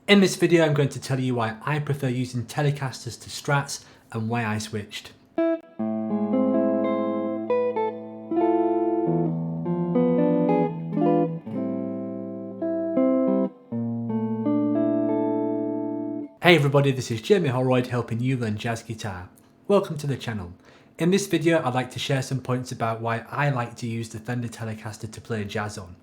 In this video I'm going to tell you why I prefer using Telecasters to Strats and why I switched. Hey everybody, this is Jamie Holroyd helping you learn jazz guitar. Welcome to the channel. In this video I'd like to share some points about why I like to use the Fender Telecaster to play jazz on.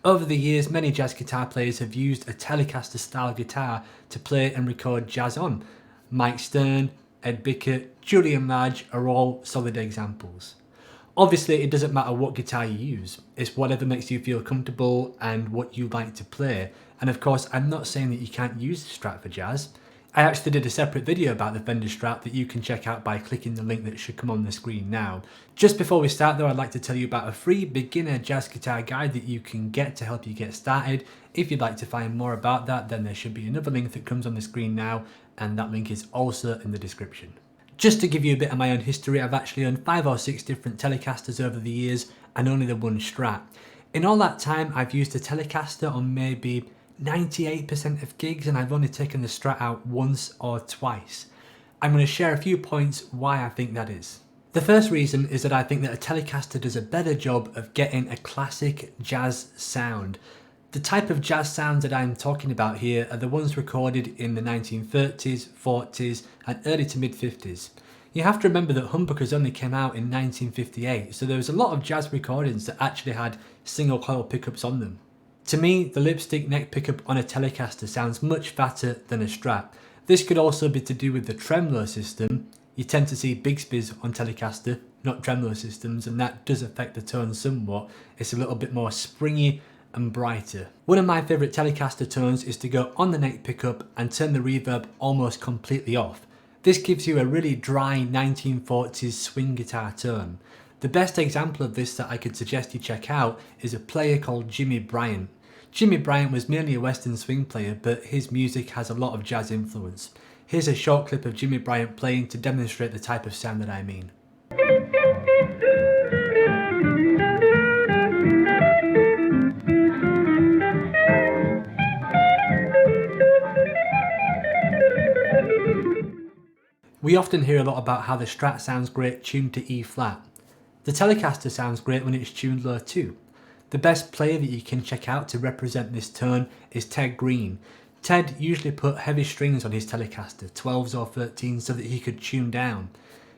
Over the years, many jazz guitar players have used a Telecaster style guitar to play and record jazz on. Mike Stern, Ed Bickett, Julian Lage are all solid examples. Obviously, it doesn't matter what guitar you use, it's whatever makes you feel comfortable and what you like to play. And of course, I'm not saying that you can't use the Strat for jazz. I actually did a separate video about the Fender Strat that you can check out by clicking the link that should come on the screen now. Just before we start though, I'd like to tell you about a free beginner jazz guitar guide that you can get to help you get started. If you'd like to find more about that, then there should be another link that comes on the screen now, and that link is also in the description. Just to give you a bit of my own history, I've actually owned 5 or 6 different Telecasters over the years and only the one Strat. In all that time, I've used a Telecaster on maybe 98% of gigs, and I've only taken the Strat out once or twice. I'm going to share a few points why I think that is. The first reason is that I think that a Telecaster does a better job of getting a classic jazz sound. The type of jazz sounds that I'm talking about here are the ones recorded in the 1930s, 40s and early to mid 50s. You have to remember that humbuckers only came out in 1958, so there was a lot of jazz recordings that actually had single coil pickups on them. To me, the lipstick neck pickup on a Telecaster sounds much fatter than a Strat. This could also be to do with the tremolo system. You tend to see Bigsby's on Telecaster, not tremolo systems, and that does affect the tone somewhat. It's a little bit more springy and brighter. One of my favourite Telecaster tones is to go on the neck pickup and turn the reverb almost completely off. This gives you a really dry 1940s swing guitar tone. The best example of this that I could suggest you check out is a player called Jimmy Bryant. Jimmy Bryant was mainly a western swing player, but his music has a lot of jazz influence. Here's a short clip of Jimmy Bryant playing to demonstrate the type of sound that I mean. We often hear a lot about how the Strat sounds great tuned to E flat. The Telecaster sounds great when it's tuned low too. The best player that you can check out to represent this tone is Ted Green. Ted usually put heavy strings on his Telecaster, 12s or 13s, so that he could tune down.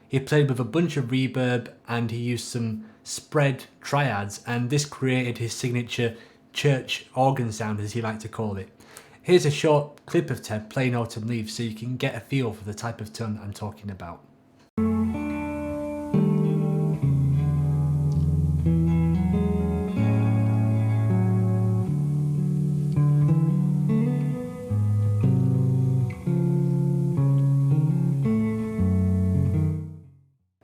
He played with a bunch of reverb and he used some spread triads, and this created his signature church organ sound, as he liked to call it. Here's a short clip of Ted playing Autumn Leaves so you can get a feel for the type of tone I'm talking about.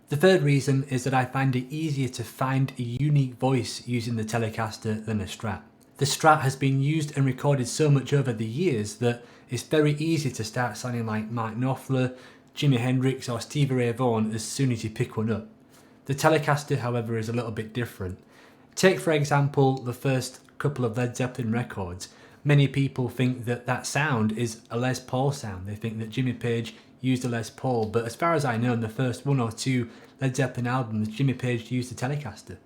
The third reason is that I find it easier to find a unique voice using the Telecaster than a Strat. The Strat has been used and recorded so much over the years that it's very easy to start sounding like Mark Knopfler, Jimi Hendrix or Stevie Ray Vaughan as soon as you pick one up. The Telecaster, however, is a little bit different. Take for example the first couple of Led Zeppelin records. Many people think that that sound is a Les Paul sound. They think that Jimmy Page used a Les Paul, but as far as I know, in the first 1 or 2 Led Zeppelin albums, Jimmy Page used a Telecaster.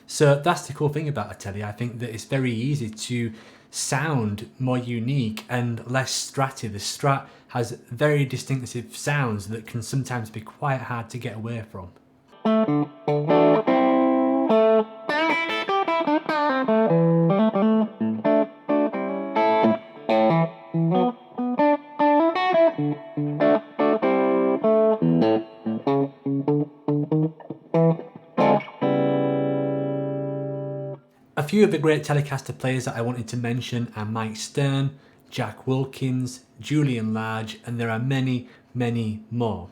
So that's the cool thing about a Tele. I think that it's very easy to sound more unique and less stratty. The Strat has very distinctive sounds that can sometimes be quite hard to get away from. A few of the great Telecaster players that I wanted to mention are Mike Stern, Jack Wilkins, Julian Lage, and there are many, many more.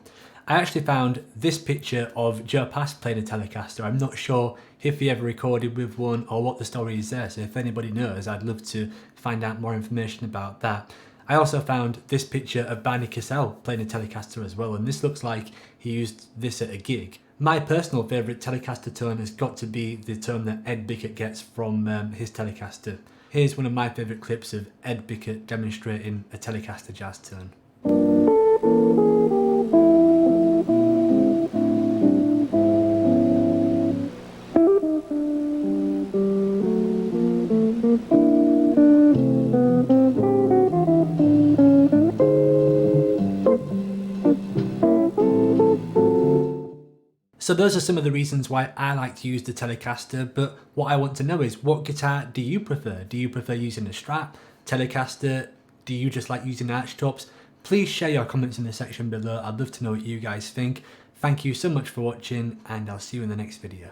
I actually found this picture of Joe Pass playing a Telecaster. I'm not sure if he ever recorded with one or what the story is there, so if anybody knows, I'd love to find out more information about that. I also found this picture of Barney Cassell playing a Telecaster as well, and this looks like he used this at a gig. My personal favourite Telecaster tone has got to be the tone that Ed Bickett gets from his Telecaster. Here's one of my favourite clips of Ed Bickett demonstrating a Telecaster jazz tone. So those are some of the reasons why I like to use the Telecaster, but what I want to know is, what guitar do you prefer? Do you prefer using a Strat, Telecaster? Do you just like using archtops? Please share your comments in the section below. I'd love to know what you guys think. Thank you so much for watching, and I'll see you in the next video.